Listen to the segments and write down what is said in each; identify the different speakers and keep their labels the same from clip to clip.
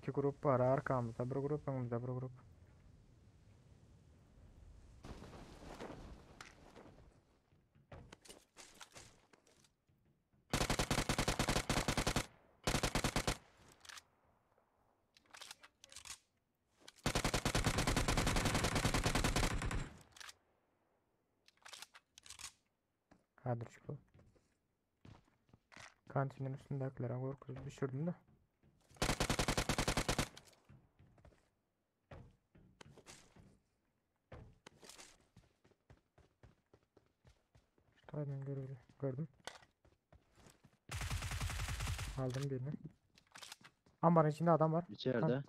Speaker 1: İki grup var. Arkamızda bir grup, önümüzde bir grup. Hadi çıkalım. Kantinin üstündekilere korkuyoruz. Düşürdüm de. İşte aynen gördüm. Aldım birini. Ambarın içinde adam var.
Speaker 2: İçeride.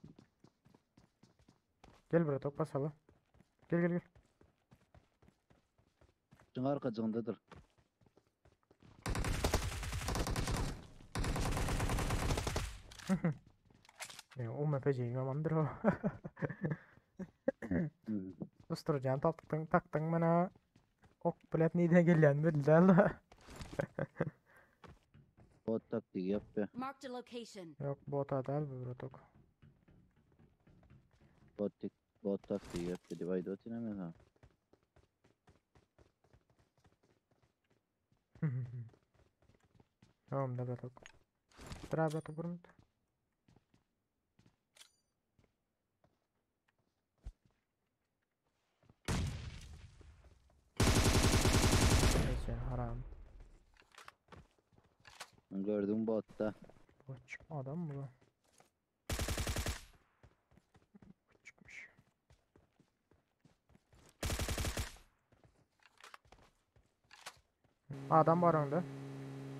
Speaker 1: Gel buraya top basalım. Gel.
Speaker 2: Şunun arkacığındadır.
Speaker 1: O mepeciğin yamandır o.
Speaker 2: Hı.
Speaker 1: Usturacağım taktın bana. Ok bilet neyden gelen belli değil.
Speaker 2: Bot taktiği yap be.
Speaker 3: Marked a location.
Speaker 1: Yok bota değil bu rotok.
Speaker 2: Bot taktiği yap dedi. Vay dot inemez ha.
Speaker 1: Tamam da rotok. Sıra rotok vurmuş. Neyse haram.
Speaker 2: Gördüm botta.
Speaker 1: Bot çıkma adam mı bu? Bot çıkmış. Adam var önde.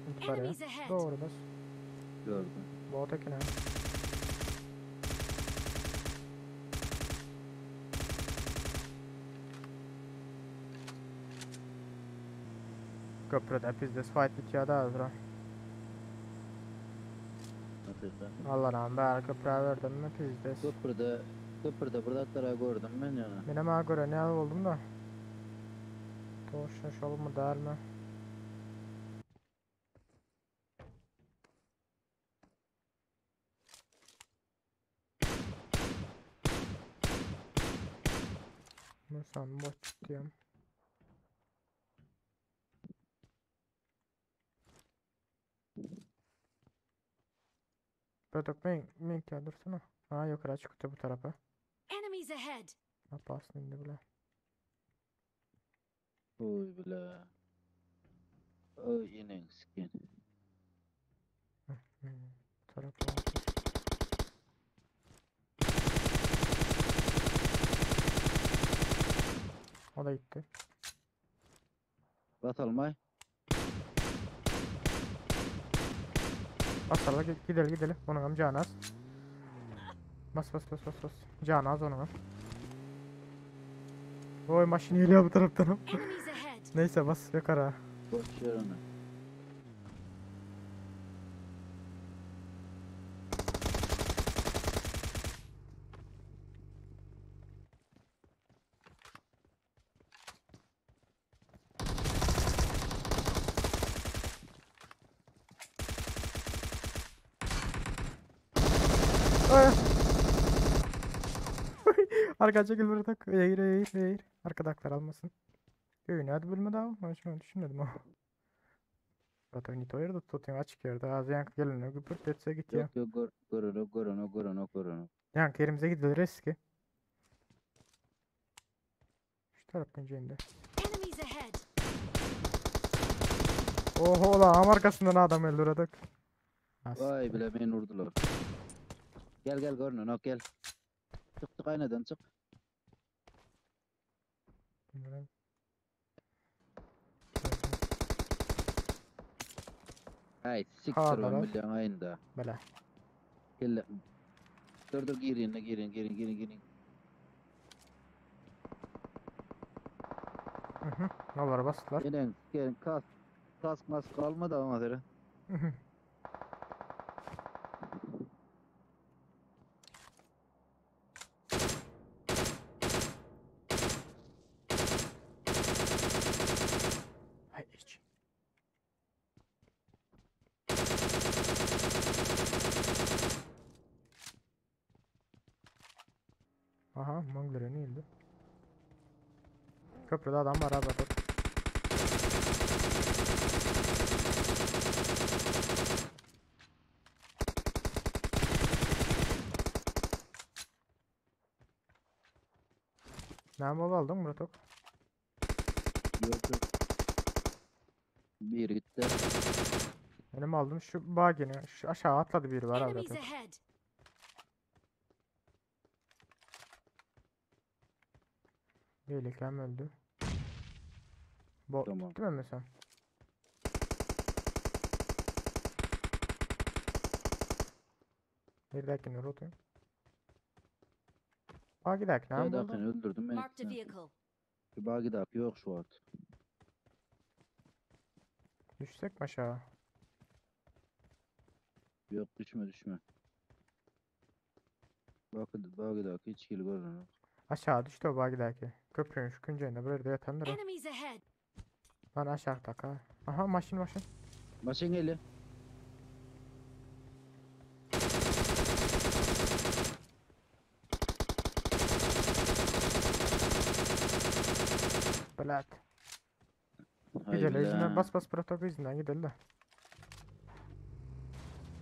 Speaker 1: İntihar ya.
Speaker 3: Enemies ahead.
Speaker 1: Doğru bas.
Speaker 2: Gördüm.
Speaker 1: Bot ekine. Köprüde pizdes fight bitiyor daha sonra.
Speaker 2: Hakikaten.
Speaker 1: Allah'ım ben köprüye verdim mi pizdes.
Speaker 2: Köprüde bırdatlara gördüm ben yana.
Speaker 1: Benim göre ne oldum da. Doğuşun şolu mu değil mi? Sen bot diyorum. Bödök min dursana. Ha yukarı çıktı bu tarafa.
Speaker 3: Enemies ahead.
Speaker 1: Yapasın indi bile.
Speaker 2: Oy bile. Oy inen skin.
Speaker 1: Bu tarafa. O da gitti.
Speaker 2: Batalmay.
Speaker 1: Basarla gidelim. Onun hem canı az. Bas. Canı az onun. Oy maşini geliyor bu taraftan.
Speaker 3: Enemies ahead.
Speaker 1: Neyse bas yukarı.
Speaker 2: Boş ver onu.
Speaker 1: Ay. Arka çekil burada. Eğir. Arkadaklar almasın. Köyünü hadi bölme daha. Ben şunu düşünmedim o. Zaten git o yerde tutayım açık yerde. Ağzı yankı gelene güpürt etse git ya.
Speaker 2: Yok görünü.
Speaker 1: Yankı yerimize gidilir eski. Şu taraf pencerinde.
Speaker 3: Enemies ahead.
Speaker 1: Oho la arkasından adam öldürdük.
Speaker 2: Vay bile beni vurdular. Gel görünü nok gel. Çık aynadan çık. Ay siktir
Speaker 1: Harbi
Speaker 2: o
Speaker 1: lan.
Speaker 2: milyon ayında.
Speaker 1: Böyle.
Speaker 2: Gel. Dur girin.
Speaker 1: Nallara bastılar.
Speaker 2: Gelin kask mask kalmadı ama zere.
Speaker 1: Hay iç. Aha Mongol'e indi. Köprüde adam var abi. Dur. Ne mal aldın Murat ok?
Speaker 2: Yok yok. Bir gitti.
Speaker 1: Benim aldım şu bageni. Şu aşağı atladı biri var abi.
Speaker 3: Enemies
Speaker 1: Murat ok.
Speaker 3: ahead.
Speaker 1: Böyleyken öldü.
Speaker 2: Tamam.
Speaker 1: Değil mi sen? Neredekini rotayım. Bagi dek ne
Speaker 2: Ya
Speaker 1: oldu?
Speaker 2: dakika öldürdüm ben
Speaker 3: Marked a
Speaker 2: ikisini.
Speaker 3: vehicle.
Speaker 2: Bir bagi dak yok şu an.
Speaker 1: Düşsek mi aşağı?
Speaker 2: Yok düşme. Bagi dak hiç kill görmüyorum.
Speaker 1: Aşağı düştü o bagi deki. Köprünün şu künceyinde böyle de yatandır o.
Speaker 3: Enemies ahead.
Speaker 1: Lan aşağı tak ha. Aha maşın.
Speaker 2: Maşın geliyor.
Speaker 1: Belat.
Speaker 2: Hay
Speaker 1: Gidelim yüzünden
Speaker 2: billah.
Speaker 1: bas protokol yüzünden gidelim de.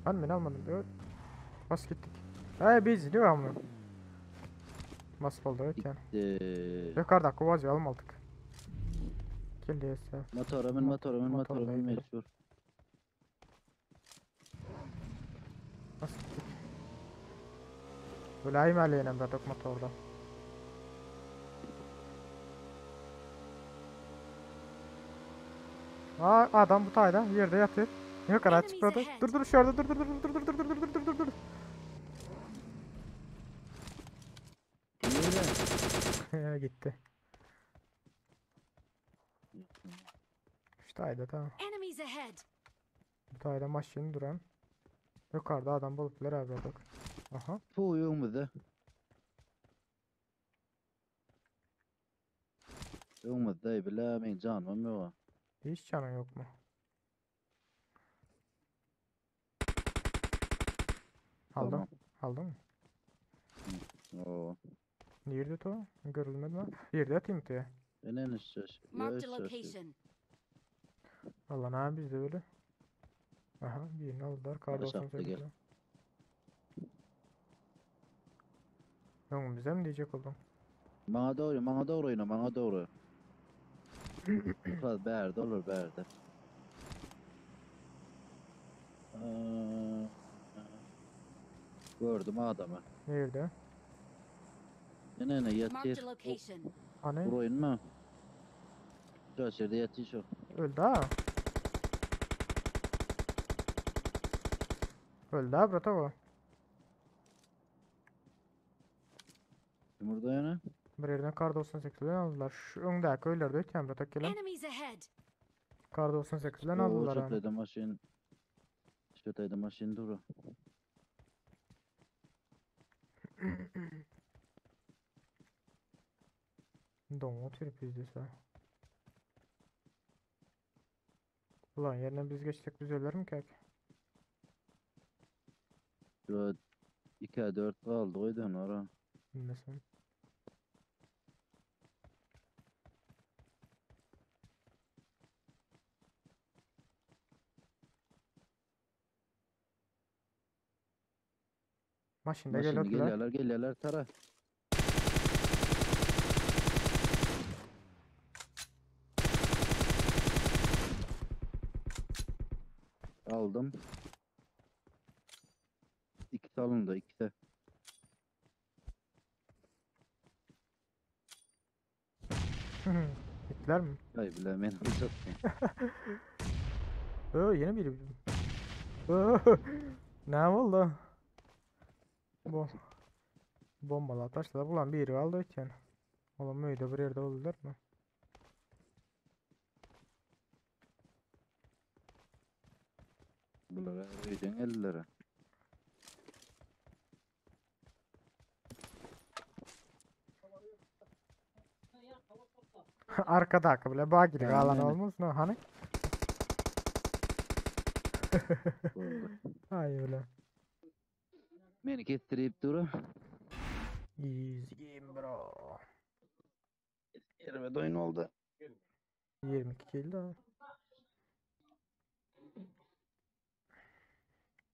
Speaker 1: Ben beni almadım diyor. Bas gittik. Hey biz diyor ama. Bas oldu evet yani. Yukarıda kovacı almadık. Geliyorsa.
Speaker 2: Motorumun
Speaker 1: Motorla gidelim.
Speaker 2: mecbur.
Speaker 1: Bas gittik. Böyle ayım aleyhine bıraktık motorda. Aa adam bu tayda yerde yatıyor. Yukarı çıkmadı.
Speaker 3: Enemies ahead.
Speaker 1: Dur şurada dur.
Speaker 2: Niye?
Speaker 1: Gitti. İşte ayda tamam.
Speaker 3: Enemies ahead.
Speaker 1: Bu tayda maşin duran. Yukarıda adam bulup beraber bak. Aha.
Speaker 2: Bu yok mu da? Yok mu da billah ben canım yok.
Speaker 1: Hiç canın yok mu? Aldım.
Speaker 2: Tamam.
Speaker 1: Aldın mı?
Speaker 2: Oo.
Speaker 1: Nerede to? Görülmedi mi? Yerde atayım diye.
Speaker 2: Ben en şaş.
Speaker 3: Marked a location.
Speaker 1: Allah ne yapayım biz de böyle. Aha birini aldılar. Kar
Speaker 2: Aşağı
Speaker 1: 98'de.
Speaker 2: gel.
Speaker 1: Yok bize mi diyecek oldum?
Speaker 2: Bana doğru oyna, bana doğru. Biraz berde olur berde. Aa, gördüm adamı.
Speaker 1: Nerede?
Speaker 2: Ne
Speaker 3: Marked
Speaker 2: yatır.
Speaker 3: a location.
Speaker 1: Hani?
Speaker 2: Bu oyun mu? Şu içeride yatıyor şu.
Speaker 1: Öldü ha. Öldü ha bravo.
Speaker 2: Burada yana.
Speaker 1: Bir yerden kar 98'den aldılar. Şu öndeki öylerde ötken bravo gelen.
Speaker 3: Enemies ahead.
Speaker 1: Kar 98'den
Speaker 2: Oo,
Speaker 1: aldılar ha.
Speaker 2: şöteydi maşin. Şöteydi maşin duru.
Speaker 1: Domu tripizdi ha. Ulan yerine biz geçtik biz ölür mü kek?
Speaker 2: Şu 2-4 kaldı koydun ora.
Speaker 1: Bilmesem. Maşinde
Speaker 2: Maşini
Speaker 1: geliyorlar.
Speaker 2: geliyorlar tara. Aldım. İki alındı ikisi.
Speaker 1: Gittiler mi?
Speaker 2: Hay bile ben alacak.
Speaker 1: Yeni biri. Ne oldu? Bu. Bombalar taşladı. Ulan biri aldı iken. Oğlum öyle bir yerde oldular mı?
Speaker 2: Bunlara öydün 50 lira.
Speaker 1: Arkada bile bağ gibi alan
Speaker 2: Aynen.
Speaker 1: olmaz mı? Hani?
Speaker 2: Oldu.
Speaker 1: Ay öyle.
Speaker 2: Beni getirip duru.
Speaker 1: Easy game bro.
Speaker 2: Yerime doyun oldu.
Speaker 1: 22 kill daha.